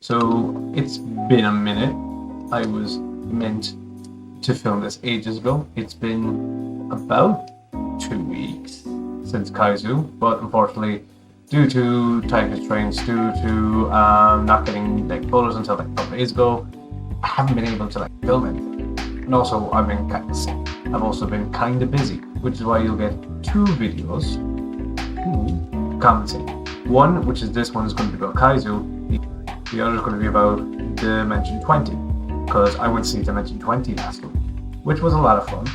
So it's been a minute. I was meant to film this ages ago. It's been about 2 weeks since Kaizu, but unfortunately, due to time constraints, due to not getting photos until a couple days ago, I haven't been able to film anything. And also, I've been kind of sick. I've also been kind of busy, which is why you'll get 2 videos to compensate. One, which is this one, is going to be about Kaizu. The other is going to be about Dimension 20, because I went to see Dimension 20 last week, which was a lot of fun.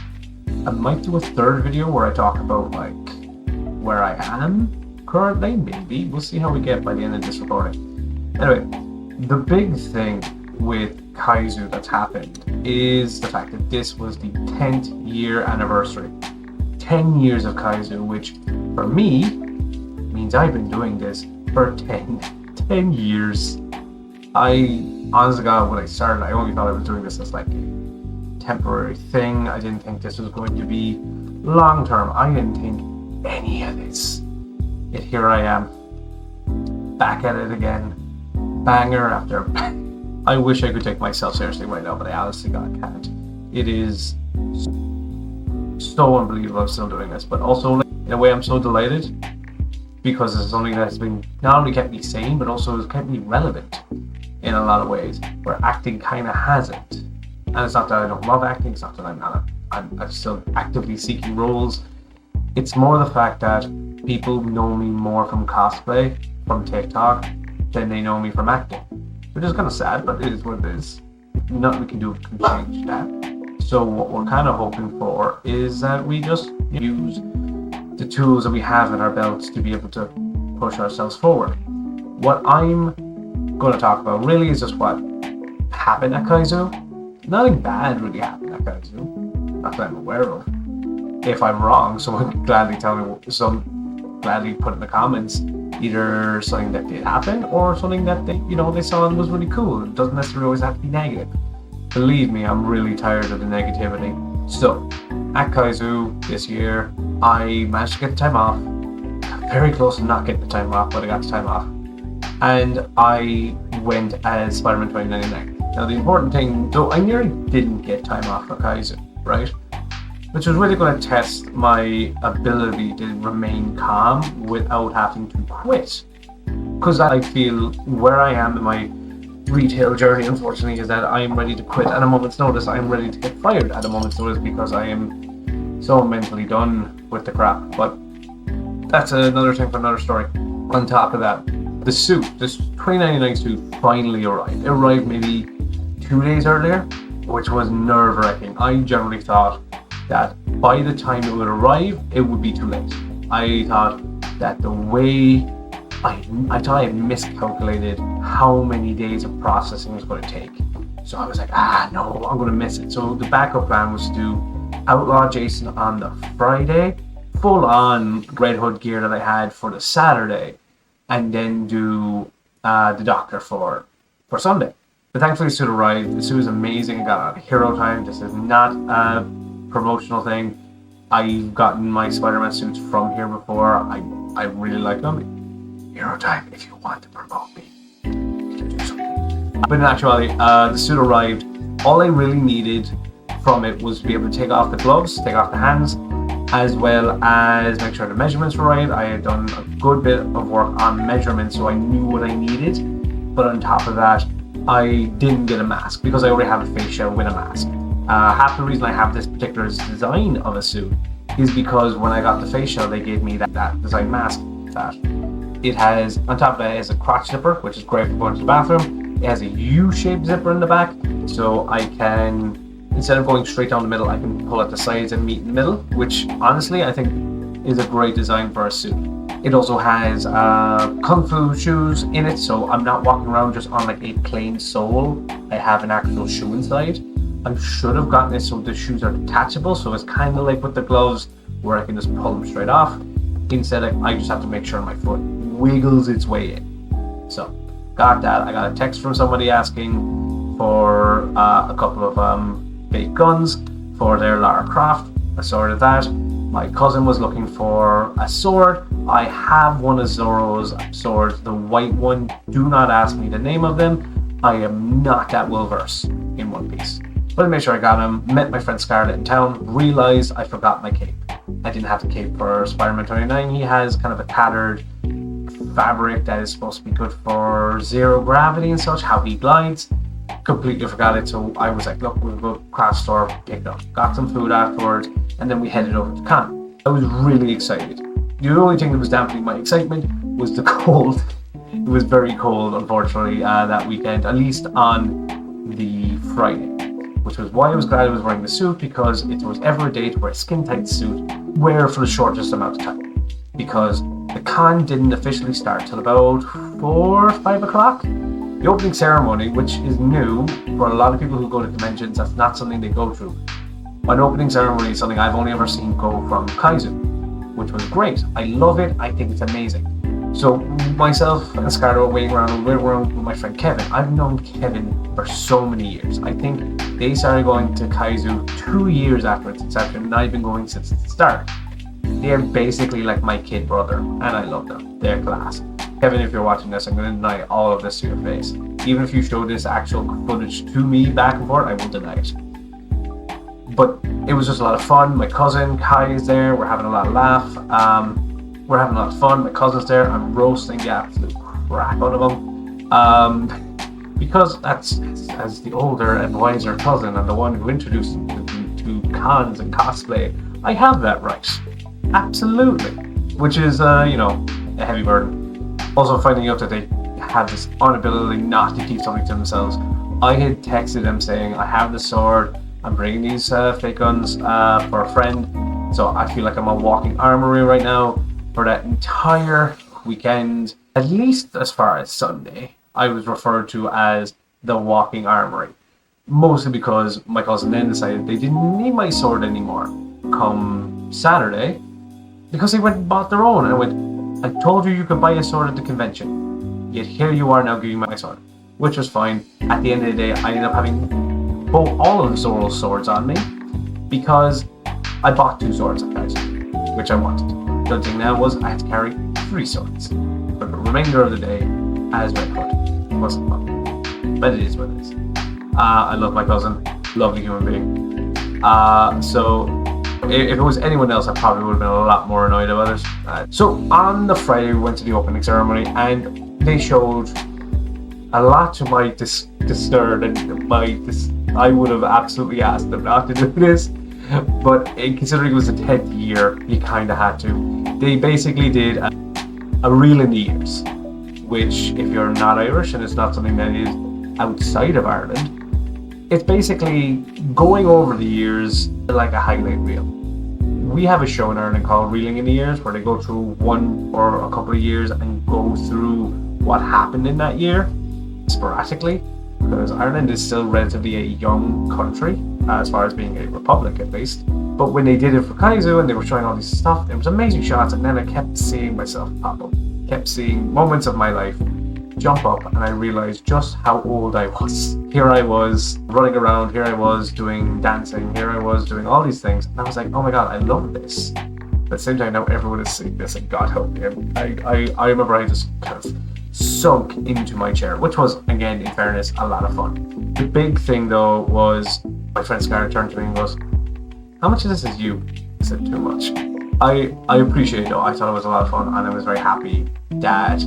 I might do a third video where I talk about where I am currently, maybe. We'll see how we get by the end of this recording. Anyway, the big thing with Kaizu that's happened is the fact that this was the 10th year anniversary. 10 years of Kaizu, which for me means I've been doing this for 10 years. I, honestly God, when I started, I only thought I was doing this as a temporary thing. I didn't think this was going to be long term. I didn't think any of this. Yet here I am, back at it again, banger after banger. I wish I could take myself seriously right now, but I honestly God can't. It is so unbelievable I'm still doing this, but also in a way I'm so delighted because it's something that's been not only kept me sane, but also has kept me relevant in a lot of ways, where acting kind of hasn't. And it's not that I don't love acting, it's not that I'm still actively seeking roles. It's more the fact that people know me more from cosplay, from TikTok, than they know me from acting. Which is kind of sad, but it is what it is. Nothing we can do can change that. So what we're kind of hoping for is that we just use the tools that we have in our belts to be able to push ourselves forward. What I'm going to talk about really is just what happened at Kaizu. Nothing bad really happened at Kaizu, not that I'm aware of. If I'm wrong, someone can gladly tell me, gladly put in the comments either something that did happen or something that they saw and was really cool. It doesn't necessarily always have to be negative. Believe me, I'm really tired of the negativity. So, at Kaizu this year, I managed to get the time off. Very close to not getting the time off, but I got the time off. And I went as Spider-Man 2099. Now the important thing, though I nearly didn't get time off for Kaizu, right? Which was really going to test my ability to remain calm without having to quit. Because I feel where I am in my retail journey, unfortunately, is that I am ready to quit at a moment's notice. I am ready to get fired at a moment's notice because I am so mentally done with the crap. But that's another thing for another story. On top of that, the suit, this 2099 suit finally arrived. It arrived maybe 2 days earlier, which was nerve-wracking. I generally thought that by the time it would arrive, it would be too late. I thought that the way I thought I had miscalculated how many days of processing was going to take. So I was like, no, I'm going to miss it. So the backup plan was to do Outlaw Jason on the Friday, full-on Red Hood gear that I had for the Saturday, and then do the Doctor for Sunday. But thankfully the suit arrived. The suit is amazing. I got it at Hero Time. This is not a promotional thing. I've gotten my Spider-Man suits from here before. I really like them. Hero Time, if you want to promote me, you can do something. But in actuality, the suit arrived. All I really needed from it was to be able to take off the gloves, take off the hands, as well as make sure the measurements were right. I had done a good bit of work on measurements, so I knew what I needed. But on top of that, I didn't get a mask because I already have a face shell with a mask. Half the reason I have this particular design of a suit is because when I got the face shell, they gave me that design mask. That it has, on top of it, it has a crotch zipper, which is great for going to the bathroom. It has a U-shaped zipper in the back, so I can, instead of going straight down the middle, I can pull at the sides and meet in the middle, which honestly I think is a great design for a suit. It also has kung fu shoes in it, so I'm not walking around just on a plain sole. I have an actual shoe inside. I should have gotten it so the shoes are detachable, so it's kind of like with the gloves where I can just pull them straight off. Instead, I just have to make sure my foot wiggles its way in. So, got that. I got a text from somebody asking for a couple of fake guns for their Lara Croft. I sorted that. My cousin was looking for a sword. I have one of Zoro's swords, the white one. Do not ask me the name of them. I am not that well versed in One Piece. But I made sure I got him, met my friend Scarlett in town, realised I forgot my cape. I didn't have the cape for Spider-Man 29. He has kind of a tattered fabric that is supposed to be good for zero gravity and such, how he glides. Completely forgot it, so I was like, look, we'll go to the craft store, pick it up. Got some food afterwards, and then we headed over to Con. I was really excited. The only thing that was dampening my excitement was the cold. It was very cold, unfortunately, that weekend, at least on the Friday. Which was why I was glad I was wearing the suit, because if there was ever a day to wear a skin-tight suit, wear for the shortest amount of time. Because the con didn't officially start till about 4 or 5 o'clock. The opening ceremony, which is new for a lot of people who go to conventions, that's not something they go through. An opening ceremony is something I've only ever seen go from Kaizo, which was great. I love it. I think it's amazing. So myself and Scarlett were waiting around with my friend Kevin. I've known Kevin for so many years. I think they started going to Kaizo 2 years after its inception, and I've been going since the start. They're basically like my kid brother, and I love them. They're class. Kevin, if you're watching this, I'm going to deny all of this to your face. Even if you show this actual footage to me back and forth, I will deny it. But it was just a lot of fun. My cousin Kai is there. We're having a lot of laugh. We're having a lot of fun. My cousin's there. I'm roasting the absolute crap out of him. Because that's as the older and wiser cousin and the one who introduced me to cons and cosplay, I have that right. Absolutely. Which is, a heavy burden. Also finding out that they have this inability not to keep something to themselves. I had texted them saying, I have the sword, I'm bringing these fake guns for a friend, so I feel like I'm a walking armory right now. For that entire weekend, at least as far as Sunday, I was referred to as the walking armory. Mostly because my cousin then decided they didn't need my sword anymore come Saturday, because they went and bought their own, and I went, I told you could buy a sword at the convention, yet here you are now giving me my sword, which was fine. At the end of the day, I ended up having all of Zoro's swords on me, because I bought 2 swords at guys, which I wanted. The other thing now was I had to carry 3 swords for the remainder of the day as Red Hood. It wasn't fun, but it is what it is. I love my cousin, lovely human being. So if it was anyone else, I probably would have been a lot more annoyed about it. So on the Friday, we went to the opening ceremony, and they showed a lot to my disturb and I would have absolutely asked them not to do this, but considering it was the 10th year, you kind of had to. They basically did a reel in the years, which, if you're not Irish and it's not something that is outside of Ireland, it's basically going over the years like a highlight reel. We have a show in Ireland called Reeling in the Years, where they go through one or a couple of years and go through what happened in that year sporadically, because Ireland is still relatively a young country as far as being a republic, at least. But when they did it for Kaizo and they were showing all this stuff, there was amazing shots, and then I kept seeing myself pop up, kept seeing moments of my life jump up, and I realized just how old I was. Here I was running around, here I was doing dancing, here I was doing all these things, and I was like, oh my god, I love this. At the same time, now everyone is seeing this, and God help me. I remember I just kind of sunk into my chair, which was, again, in fairness, a lot of fun. The big thing though was my friend Scarlett turned to me and goes, how much of this is you? I said, too much. I appreciate it though. I thought it was a lot of fun, and I was very happy that,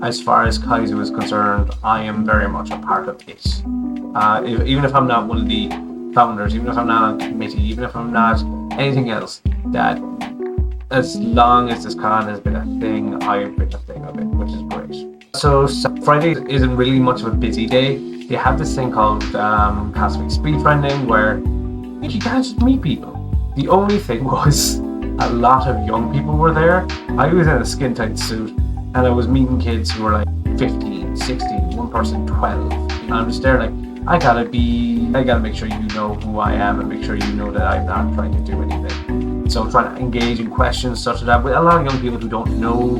as far as Kaizo is concerned, I am very much a part of it. Even if I'm not one of the founders, even if I'm not on committee, even if I'm not anything else, that as long as this con has been a thing, I've been a thing of it, which is great. So Friday isn't really much of a busy day. They have this thing called Cosmic Speed Friending, where you can't just meet people. The only thing was, a lot of young people were there. I was in a skin-tight suit, and I was meeting kids who were like 15, 16, one person 12. And I'm just there like, I gotta make sure you know who I am, and make sure you know that I'm not trying to do anything. So I'm trying to engage in questions such as that with a lot of young people who don't know,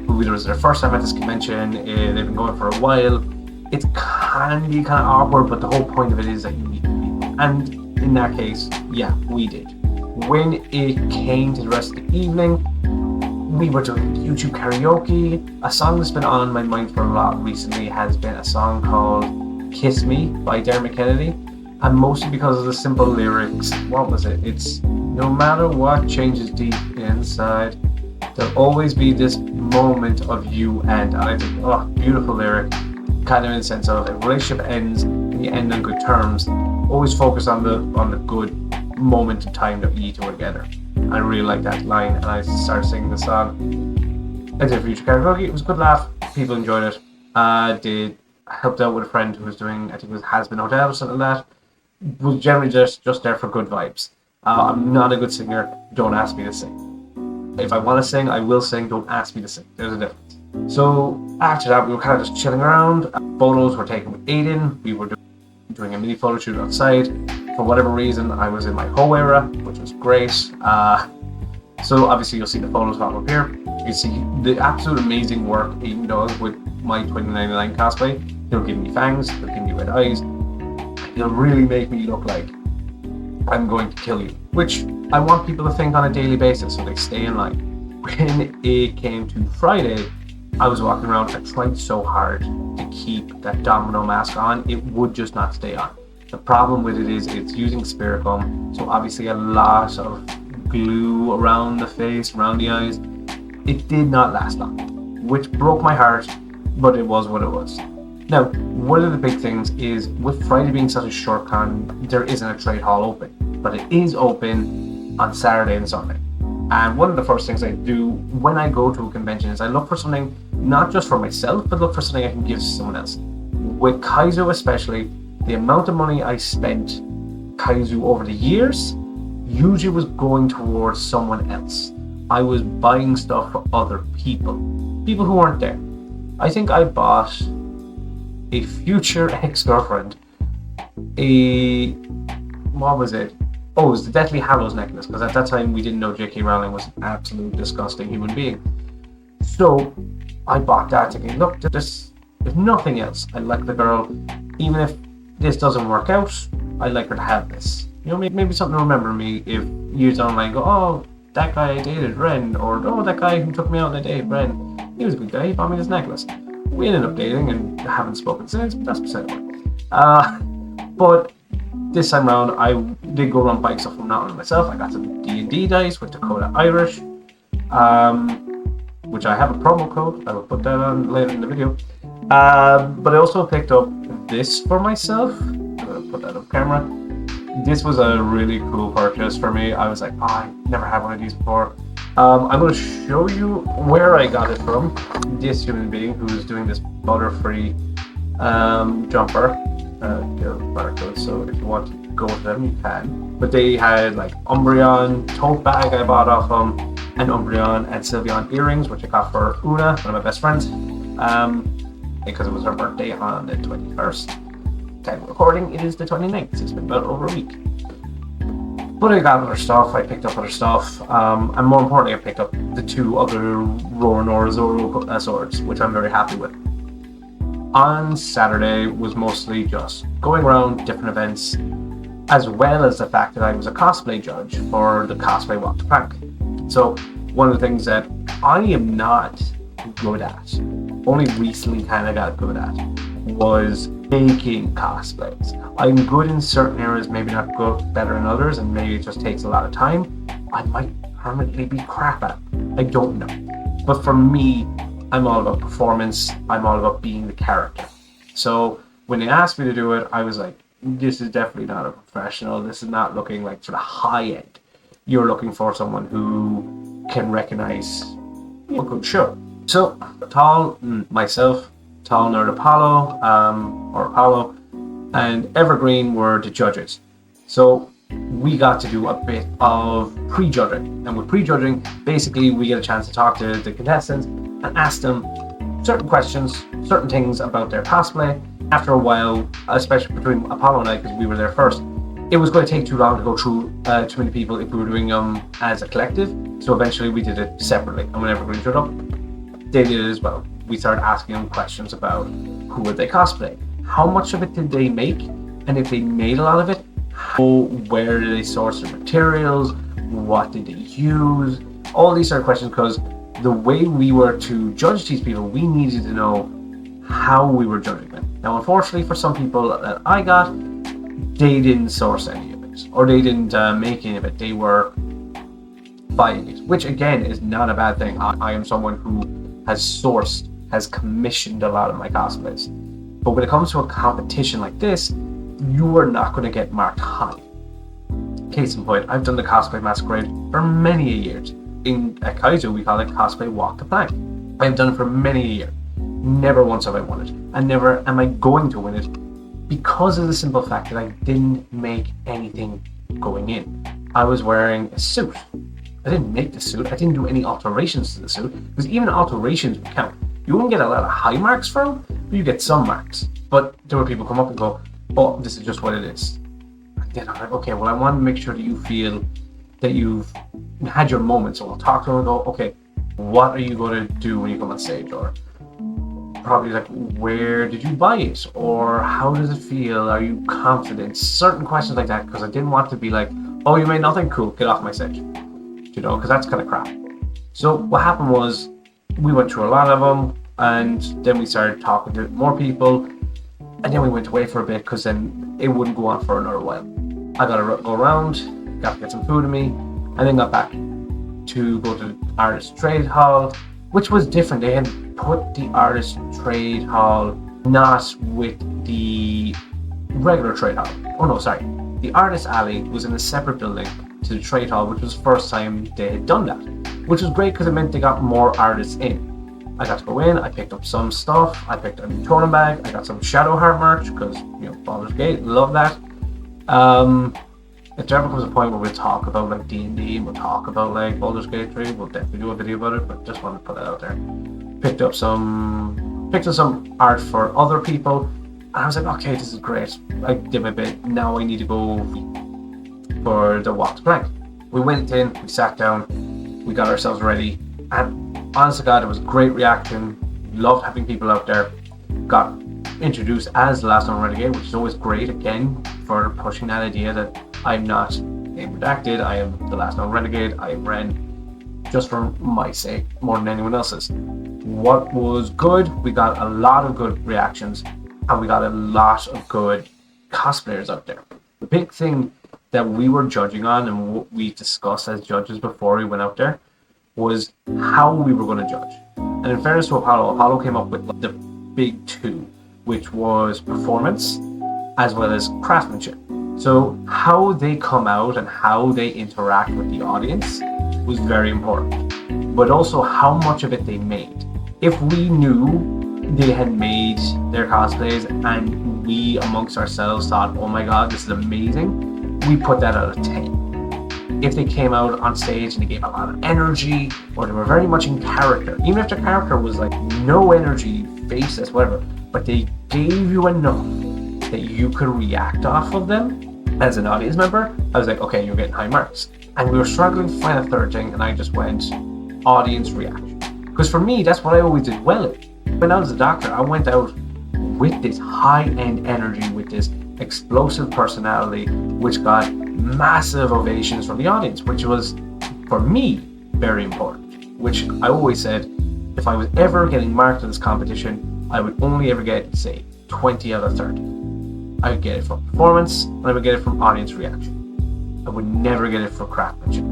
who either is their first time at this convention, they've been going for a while. It can be kind of awkward, but the whole point of it is that you meet people. And in that case, yeah, we did. When it came to the rest of the evening, we were doing YouTube karaoke. A song that's been on my mind for a lot recently has been a song called Kiss Me by Dermot Kennedy, and mostly because of the simple lyrics. What was it? It's no matter what changes deep inside, there'll always be this moment of you and I think, oh, beautiful lyric, kind of in the sense of if a relationship ends and you end on good terms, always focus on the good moment of time that you two were together. I really like that line, and I started singing the song. I did Future Karaoke. It was a good laugh. People enjoyed it. Helped out with a friend who was doing, I think it was Has Been Hotel or something like that. Was generally just there for good vibes. I'm not a good singer. Don't ask me to sing. If I want to sing, I will sing. Don't ask me to sing. There's a difference. So after that, we were kind of just chilling around. Photos were taken with Aiden. We were doing a mini photo shoot outside. For whatever reason, I was in my Ho era, which was great. So obviously you'll see the photos pop up here. You can see the absolute amazing work Aiden does with my 2099 cosplay. He'll give me fangs, he'll give me red eyes. He'll really make me look like I'm going to kill you, which I want people to think on a daily basis so they stay in line. When it came to Friday, I was walking around. I tried so hard to keep that domino mask on. It would just not stay on. The problem with it is it's using spirit gum, so obviously a lot of glue around the face, around the eyes. It did not last long, which broke my heart, but it was what it was. Now, one of the big things is with Friday being such a short con, there isn't a trade hall open, but it is open on Saturday and Sunday. And one of the first things I do when I go to a convention is I look for something, not just for myself, but look for something I can give to someone else. With Kaizo especially, the amount of money I spent Kaizo over the years usually was going towards someone else. I was buying stuff for other people who weren't there. I think I bought a future ex-girlfriend what was it? Oh, it was the Deathly Hallows necklace, because at that time we didn't know J.K. Rowling was an absolute disgusting human being. So I bought that thinking, look, this, if nothing else, I like the girl. Even if this doesn't work out, I'd like her to have this. You know, maybe something to remember me if years down the line go, oh, that guy I dated, Ren, or oh, that guy who took me out on a date, Ren. He was a good guy, he bought me this necklace. We ended up dating and haven't spoken since, but that's beside the point. But this time around, I did go run bikes off from not only myself. I got some D&D dice with Dakota Irish, which I have a promo code. I will put that on later in the video. But I also picked up this for myself. I'm going to put that on camera. This was a really cool purchase for me. I was like, oh, I never had one of these before. I'm going to show you where I got it from. This human being who's doing this butter-free jumper. Barcode, so if you want to go to them, you can. But they had like Umbreon tote bag I bought off them, and Umbreon and Sylveon earrings, which I got for Una, one of my best friends, because it was her birthday on the 21st. Time of recording, it is the 29th, so it's been about over a week. But I got other stuff, I picked up other stuff, and more importantly, I picked up the two other Roronoa Zoro swords, which I'm very happy with. On Saturday was mostly just going around different events, as well as the fact that I was a cosplay judge for the Cosplay Walk to Prank. So one of the things that I am not good at, only recently kind of got good at, was making cosplays. I'm good in certain areas, maybe not good, better in others, and maybe it just takes a lot of time. I might permanently be crap at it. I don't know. But for me, I'm all about performance. I'm all about being the character. So when they asked me to do it, I was like, this is definitely not a professional. This is not looking like sort of high end. You're looking for someone who can recognize a good show. So Tal, myself, Tal Nerd Apollo, and Evergreen were the judges. So we got to do a bit of pre-judging. And with pre-judging, basically we get a chance to talk to the contestants and ask them certain questions, certain things about their cosplay. After a while, especially between Apollo and I, because we were there first, it was going to take too long to go through too many people if we were doing them as a collective. So eventually we did it separately. And when Evergreen showed up, they did it as well. We started asking them questions about who would they cosplay, how much of it did they make, and if they made a lot of it, where did they source their materials, what did they use, all these sort of questions, because the way we were to judge these people, we needed to know how we were judging them. Now, unfortunately for some people that I got, they didn't source any of it, or they didn't make any of it. They were buying it, which again is not a bad thing. I am someone who has commissioned a lot of my cosplays. But when it comes to a competition like this, you are not going to get marked high. Case in point, I've done the cosplay masquerade for many years. At Kaizo, we call it cosplay walk the plank. I've done it for many years. Never once have I won it, and never am I going to win it, because of the simple fact that I didn't make anything going in. I was wearing a suit. I didn't make the suit. I didn't do any alterations to the suit, because even alterations would count. You wouldn't get a lot of high marks for them, but you get some marks. But there were people come up and go, oh, this is just what it is. And then I'm like, okay, well, I want to make sure that you feel that you've had your moment. So I'll talk to them and go, okay, what are you going to do when you come on stage? Or probably like, where did you buy it? Or how does it feel? Are you confident? Certain questions like that, because I didn't want to be like, oh, you made nothing? Cool, get off my stage. You know, because that's kind of crap. So what happened was, we went through a lot of them, and then we started talking to more people, and then we went away for a bit, because then it wouldn't go on for another while. I got to go around, got to get some food in me, and then got back to go to the Artist Trade Hall, which was different. They had put the Artist Trade Hall not with the regular Trade Hall. Oh no, sorry. The Artist Alley was in a separate building to the Trade Hall, which was the first time they had done that, which was great because it meant they got more artists in. I got to go in, I picked up some stuff, I picked up a new totem bag, I got some Shadowheart merch because, you know, Baldur's Gate, love that. If there ever comes a point where we'll talk about like D&D and we'll talk about like Baldur's Gate 3, we'll definitely do a video about it, but just wanted to put that out there. Picked up some art for other people, and I was like, okay, this is great. I did my bit, now I need to go for the walk the plank. We went in, we sat down, we got ourselves ready, and honest to God, it was a great reaction. Loved having people out there. Got introduced as the last known renegade, which is always great, again, for pushing that idea that I'm not name redacted, I am the last known renegade, I am Ren, just for my sake, more than anyone else's. What was good, we got a lot of good reactions, and we got a lot of good cosplayers out there. The big thing that we were judging on, and what we discussed as judges before we went out there, was how we were going to judge. And in fairness to Apollo came up with the big two, which was performance as well as craftsmanship. So how they come out and how they interact with the audience was very important, but also how much of it they made. If we knew they had made their cosplays and we amongst ourselves thought, oh my god, this is amazing, we put that out of 10. If they came out on stage and they gave a lot of energy, or they were very much in character, even if their character was like no energy, faceless, whatever, but they gave you enough that you could react off of them as an audience member, I was like, okay, you're getting high marks. And we were struggling to find a third thing, and I just went audience reaction. Because for me, that's what I always did well in. When I was a doctor, I went out with this high-end energy, with this explosive personality, which got massive ovations from the audience, which was, for me, very important. Which I always said, if I was ever getting marked in this competition, I would only ever get, say, 20 out of 30. I would get it from performance, and I would get it from audience reaction. I would never get it for craftsmanship.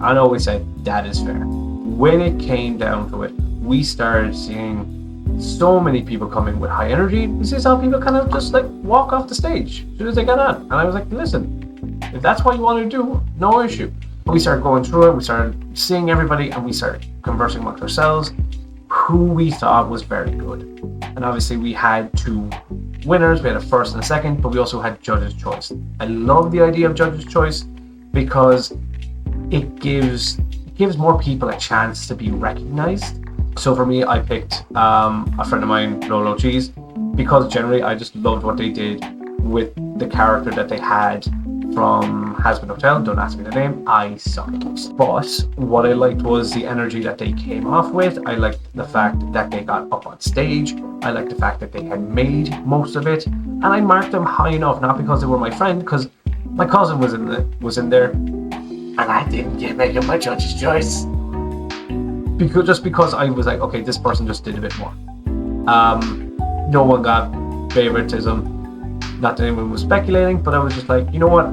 I always said, that is fair. When it came down to it, we started seeing so many people coming with high energy. This is how people kind of just like walk off the stage as soon as they got on. And I was like, listen, if that's what you want to do, no issue. We started going through it, we started seeing everybody, and we started conversing amongst ourselves who we thought was very good. And obviously we had two winners, we had a first and a second, but we also had judge's choice. I love the idea of judge's choice because it gives more people a chance to be recognized. So for me, I picked a friend of mine, Lolo Cheese, because generally I just loved what they did with the character that they had from Hazbin Hotel. Don't ask me the name, I suck. But what I liked was the energy that they came off with. I liked the fact that they got up on stage. I liked the fact that they had made most of it. And I marked them high enough, not because they were my friend, because my cousin was in there, and I didn't get make it my judge's choice. Because I was like, okay, this person just did a bit more. No one got favoritism. Not that anyone was speculating, but I was just like, you know what?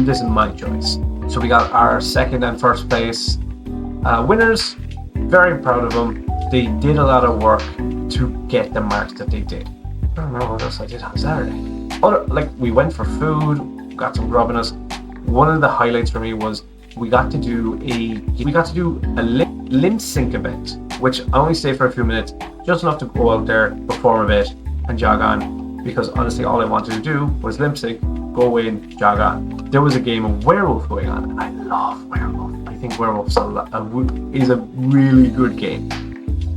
This is my choice. So we got our second and first place winners. Very proud of them. They did a lot of work to get the marks that they did. I don't remember what else I did on Saturday. We went for food, got some grub in us. One of the highlights for me was we got to do a lip sync event, which I only stayed for a few minutes, just enough to go out there, perform a bit, and jog on. Because honestly, all I wanted to do was lip sync, go in, jog on. There was a game of Werewolf going on, and I love Werewolf. I think Werewolf is a really good game.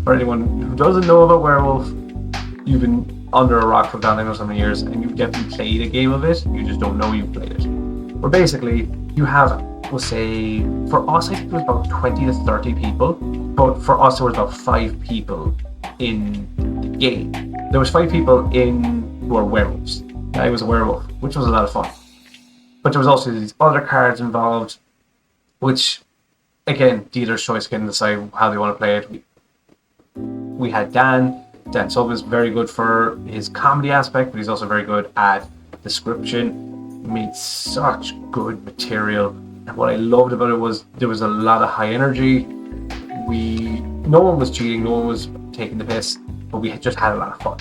For anyone who doesn't know about Werewolf, you've been under a rock for God knows how many years, and you've definitely played a game of it. You just don't know you've played it. Where basically you have, we'll say, for us I think it was about 20 to 30 people, but for us there was about 5 people in the game. There was 5 people who are werewolves. I was a werewolf, which was a lot of fun. But there was also these other cards involved, which, again, dealer's choice can decide how they want to play it. We had Dan. Dan Sub is very good for his comedy aspect, but he's also very good at description. He made such good material. And what I loved about it was there was a lot of high energy. No one was cheating, no one was taking the piss, but we just had a lot of fun.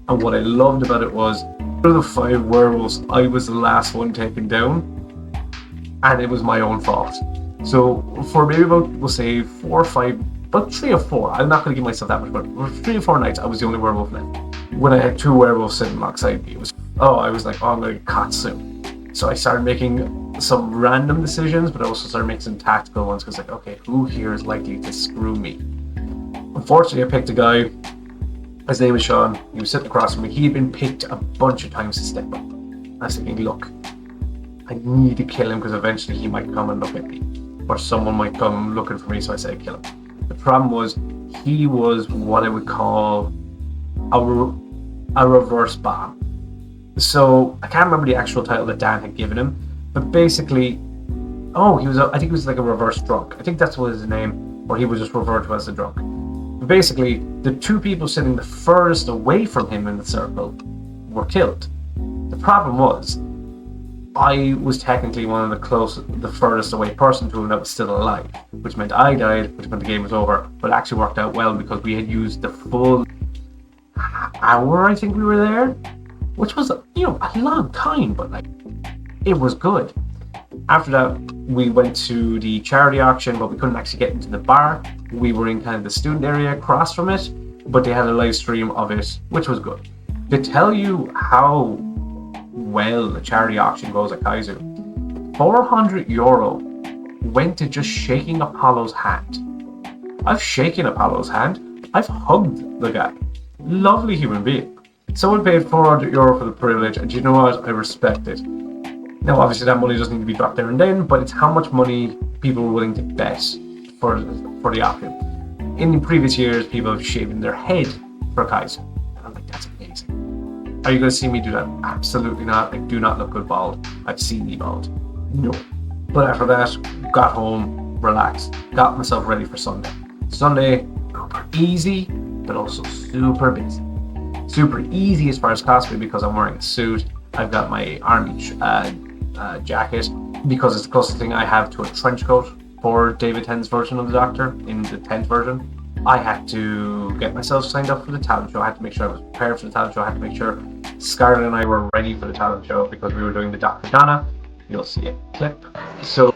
And what I loved about it was, out of the 5 werewolves, I was the last one taken down, and it was my own fault. So for maybe about, we'll say, 4 or 5, about 3 or 4, I'm not going to give myself that much, but for 3 or 4 nights, I was the only werewolf left. When I had 2 werewolves sitting alongside me, I was like, I'm going to get caught soon. So I started making some random decisions, but I also started making some tactical ones, because okay, who here is likely to screw me? Unfortunately, I picked a guy. His name was Sean. He was sitting across from me. He had been picked a bunch of times to step up. I was thinking, look, I need to kill him because eventually he might come and look at me. Or someone might come looking for me, so I said kill him. The problem was, he was what I would call a reverse bomb. So, I can't remember the actual title that Dan had given him, but basically, I think he was like a reverse drunk. I think that's what his name, or he was just referred to as a drunk. Basically, the 2 people sitting the furthest away from him in the circle were killed. The problem was, I was technically one of the furthest away person to him that was still alive, which meant I died, which meant the game was over, but it actually worked out well because we had used the full hour I think we were there, which was, a long time, but it was good. After that, we went to the charity auction, but we couldn't actually get into the bar. We were in kind of the student area across from it, but they had a live stream of it, which was good. To tell you how well the charity auction goes at Kaizu, €400 went to just shaking Apollo's hand. I've shaken Apollo's hand. I've hugged the guy. Lovely human being. Someone paid €400 for the privilege, and you know what? I respect it. Now, obviously, that money doesn't need to be dropped there and then, but it's how much money people were willing to bet for the auction. In previous years, people have shaven their head for Kaizo. And I'm like, that's amazing. Are you going to see me do that? Absolutely not. I do not look good bald. I've seen me bald. No. But after that, got home, relaxed, got myself ready for Sunday. Sunday, super easy, but also super busy. Super easy as far as cosplay because I'm wearing a suit. I've got my army jacket because it's the closest thing I have to a trench coat for David Tennant's version of the Doctor in the 10th version. I had to get myself signed up for the talent show. I had to make sure I was prepared for the talent show. I had to make sure Scarlett and I were ready for the talent show because we were doing the Dr. Donna. You'll see a clip. So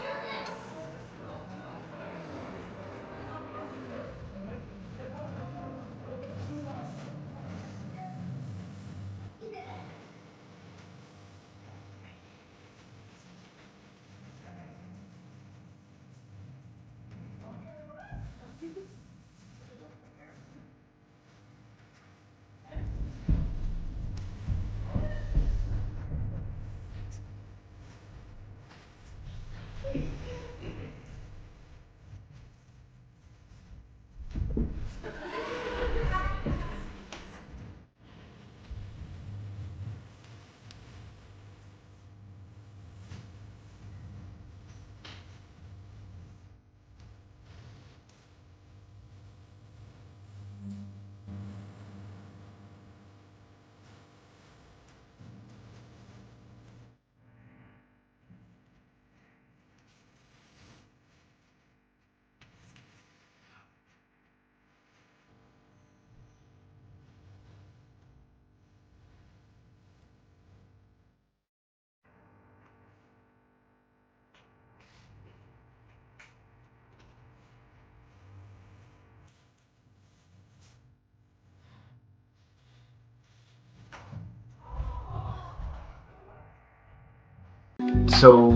So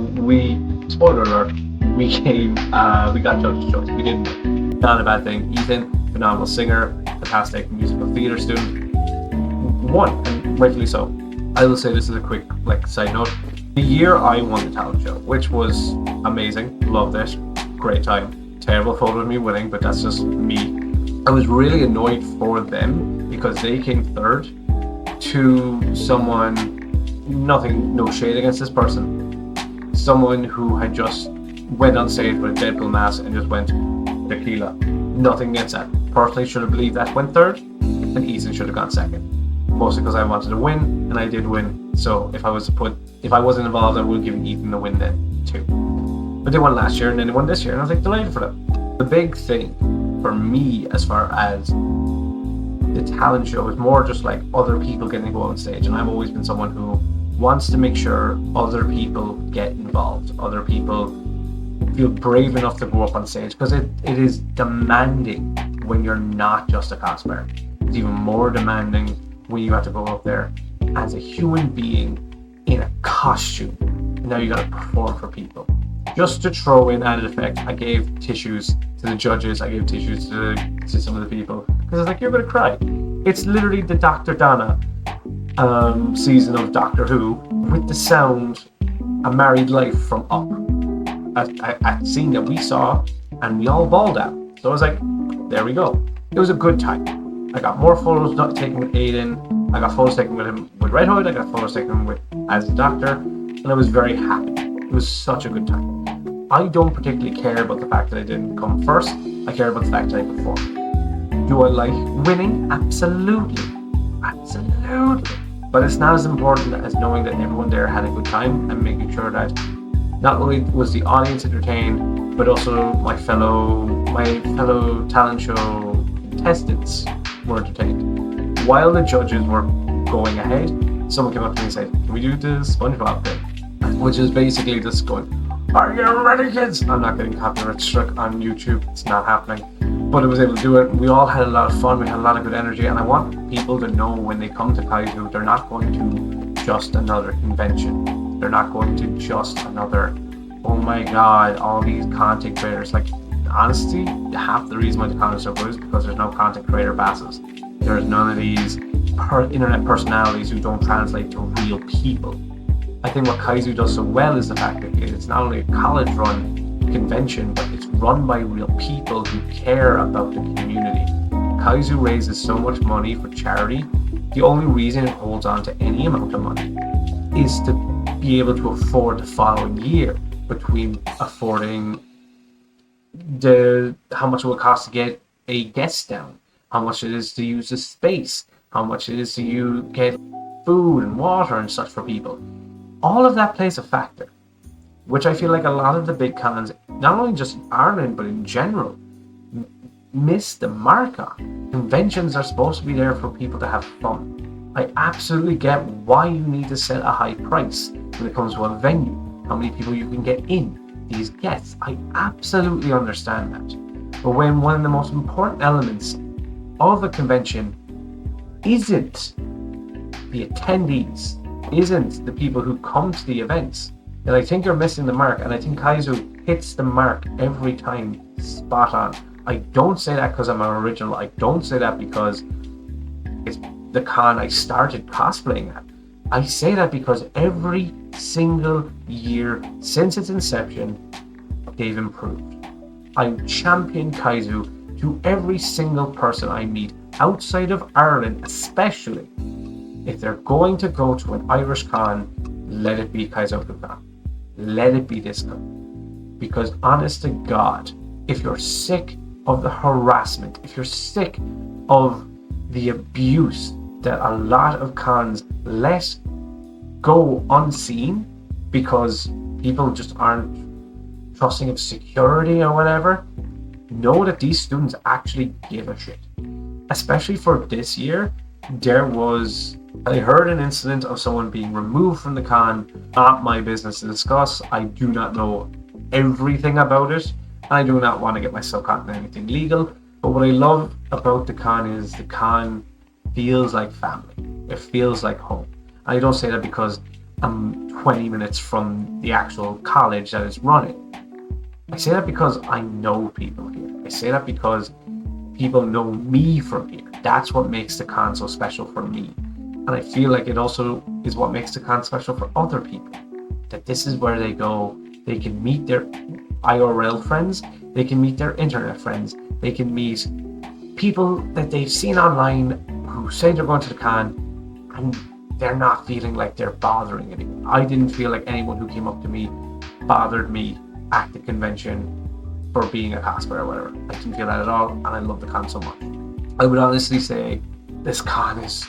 spoiler alert, we got judge's choice. We didn't win. Not a bad thing. Ethan, phenomenal singer, fantastic musical theatre student, won, and rightfully so. I will say this as a quick side note. The year I won the talent show, which was amazing, loved it, great time. Terrible photo of me winning, but that's just me. I was really annoyed for them because they came third to someone, no shade against this person, someone who had just went on stage with a Deadpool mask and just went tequila. Nothing against that. Personally, should have believed that went third, and Ethan should have gone second. Mostly because I wanted to win, and I did win. So if I wasn't involved, I would have given Ethan the win then too. But they won last year, and then they won this year, and I was delighted for them. The big thing for me, as far as the talent show, is more just other people getting to go on stage, and I've always been someone who wants to make sure other people get involved, other people feel brave enough to go up on stage, because it is demanding when you're not just a cosplayer. It's even more demanding when you have to go up there as a human being in a costume. Now you got to perform for people. Just to throw in added effect, I gave tissues to the judges, I gave tissues to some of the people, because I was like, you're going to cry. It's literally the Dr. Donna season of Doctor Who with the sound A Married Life from Up. A scene that we saw and we all bawled out. So I was like, there we go. It was a good time. I got more photos taken with Aiden. I got photos taken with him with Red Hood. I got photos taken with as the Doctor, and I was very happy. It was such a good time. I don't particularly care about the fact that I didn't come first. I care about the fact that I performed. Do I like winning? Absolutely. Absolutely. But it's not as important as knowing that everyone there had a good time and making sure that not only was the audience entertained, but also my fellow talent show contestants were entertained. While the judges were going ahead, someone came up to me and said, can we do the SpongeBob thing? Which is basically just going, are you ready, kids? I'm not getting copyright struck on YouTube. It's not happening. But I was able to do it. We all had a lot of fun. We had a lot of good energy. And I want people to know when they come to Kaizu, they're not going to just another convention. They're not going to just another, oh my god, all these content creators. Honestly, half the reason why the con is so good is because there's no content creator passes. There's none of these internet personalities who don't translate to real people. I think what Kaizu does so well is the fact that it's not only a college-run convention, but it's run by real people who care about the community. Kaizu raises so much money for charity. The only reason it holds on to any amount of money is to be able to afford the following year, between affording how much it will cost to get a guest down, how much it is to use the space, how much it is to get food and water and such for people. All of that plays a factor, which I feel like a lot of the big cons, not only just in Ireland, but in general, miss the mark on. Conventions are supposed to be there for people to have fun. I absolutely get why you need to set a high price when it comes to a venue, how many people you can get in, these guests. I absolutely understand that. But when one of the most important elements of a convention isn't the attendees, isn't the people who come to the events, then I think you're missing the mark. And I think Kaizu hits the mark every time, spot on. I don't say that because I'm an original. I don't say that because it's the con I started cosplaying at. I say that because every single year since its inception, they've improved. I champion Kaizu to every single person I meet outside of Ireland, especially. If they're going to go to an Irish con, let it be Kaizoku Con. Let it be this con. Because honest to God, if you're sick of the harassment, if you're sick of the abuse that a lot of cons let go unseen because people just aren't trusting of security or whatever, know that these students actually give a shit. Especially for this year, I heard an incident of someone being removed from the con. Not my business to discuss. I do not know everything about it. I do not want to get myself caught in anything legal. But what I love about the con is the con feels like family. It feels like home. I don't say that because I'm 20 minutes from the actual college that is running. I say that because I know people here. I say that because people know me from here. That's what makes the con so special for me. And I feel like it also is what makes the con special for other people. That this is where they go. They can meet their IRL friends. They can meet their internet friends. They can meet people that they've seen online who say they're going to the con, and they're not feeling like they're bothering anyone. I didn't feel like anyone who came up to me bothered me at the convention for being a cosplayer or whatever. I didn't feel that at all, and I love the con so much. I would honestly say this con is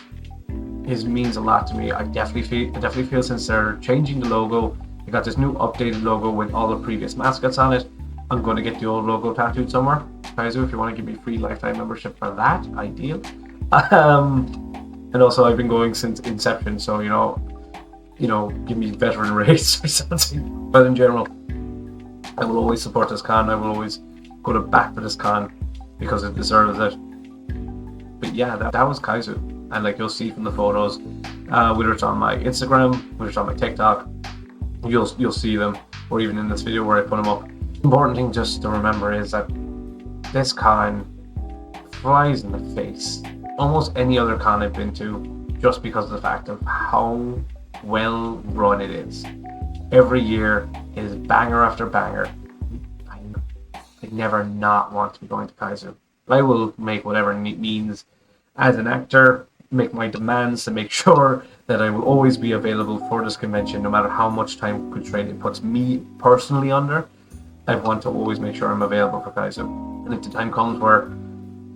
means a lot to me. I definitely feel since they're changing the logo, they got this new updated logo with all the previous mascots on it. I'm going to get the old logo tattooed somewhere. Kaizo, if you want to give me a free lifetime membership for that, ideal. And also I've been going since inception, so you know, give me veteran rates or something. But in general, I will always support this con. I will always go to bat for this con because it deserves it. But yeah, that was Kaizo, and like you'll see from the photos, whether it's on my Instagram, whether it's on my TikTok, you'll see them, or even in this video where I put them up. The important thing just to remember is that this con flies in the face almost any other con I've been to, just because of the fact of how well run it is. Every year is banger after banger. I never not want to be going to Kaizo. I will make whatever it means as an actor, make my demands to make sure that I will always be available for this convention, no matter how much time constraint it puts me personally under. I want to always make sure I'm available for Kaizo. And if the time comes where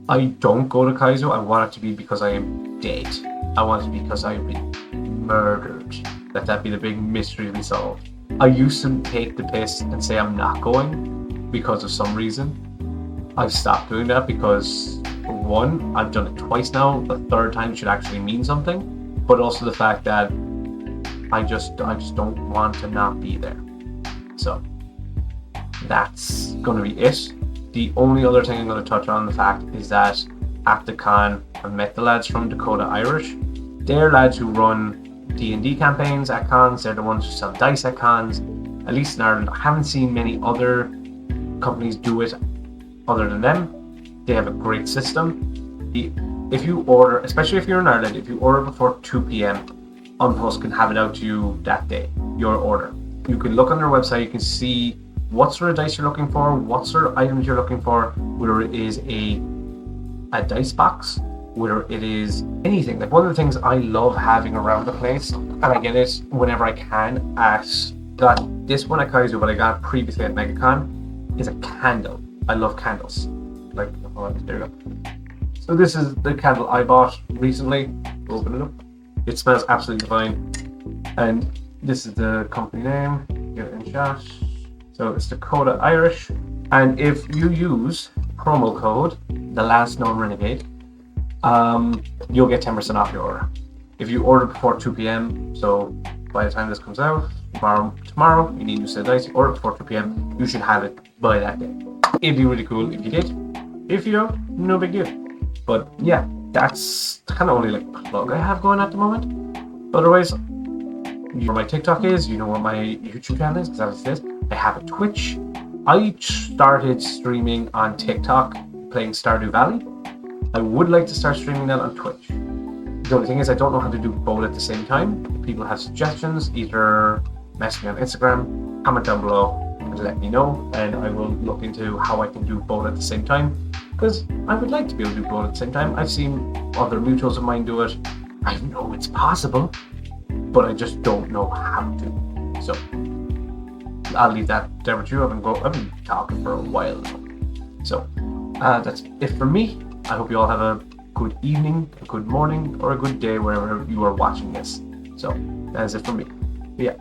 I don't go to Kaizo, I want it to be because I am dead. I want it to be because I've been murdered. Let that be the big mystery to be solved. I used to take the piss and say I'm not going because of some reason. I've stopped doing that because, one, I've done it twice now. The third time should actually mean something. But also the fact that I just don't want to not be there. So that's going to be it. The only other thing I'm going to touch on the fact is that at the con, I met the lads from Dakota Irish. They're lads who run D&D campaigns at cons. They're the ones who sell dice at cons, at least in Ireland. I haven't seen many other companies do it other than them. They have a great system. If you order, especially if you're in Ireland, if you order before 2 p.m, Unpost can have it out to you that day, your order. You can look on their website, you can see what sort of dice you're looking for, what sort of items you're looking for, whether it is a dice box, whether it is anything. Like, one of the things I love having around the place, and I get it whenever I can, got this one at Kaizo, but I got previously at MegaCon, is a candle. I love candles. Like, oh, there you go. So this is the candle I bought recently. Open it up. It smells absolutely fine. And this is the company name. Get it in chat. So it's Dakota Irish. And if you use promo code The Last Known Renegade, you'll get 10% off your order. If you order before 2 p.m, so by the time this comes out, tomorrow, you need to set dice, order before 2 p.m, you should have it by that day. It'd be really cool if you did. If you don't, no big deal. But yeah, that's kind of only like plug I have going at the moment. Otherwise, you know where my TikTok is, you know where my YouTube channel is, because as it says, I have a Twitch. I started streaming on TikTok playing Stardew Valley. I would like to start streaming that on Twitch. The only thing is I don't know how to do both at the same time. If people have suggestions, either message me on Instagram, comment down below, and let me know, and I will look into how I can do both at the same time, because I would like to be able to do both at the same time. I've seen other mutuals of mine do it. I know it's possible, but I just don't know how to. So I'll leave that there with you. I've been talking for a while now. So that's it for me. I hope you all have a good evening, a good morning, or a good day wherever you are watching this. So that is it for me. But yeah.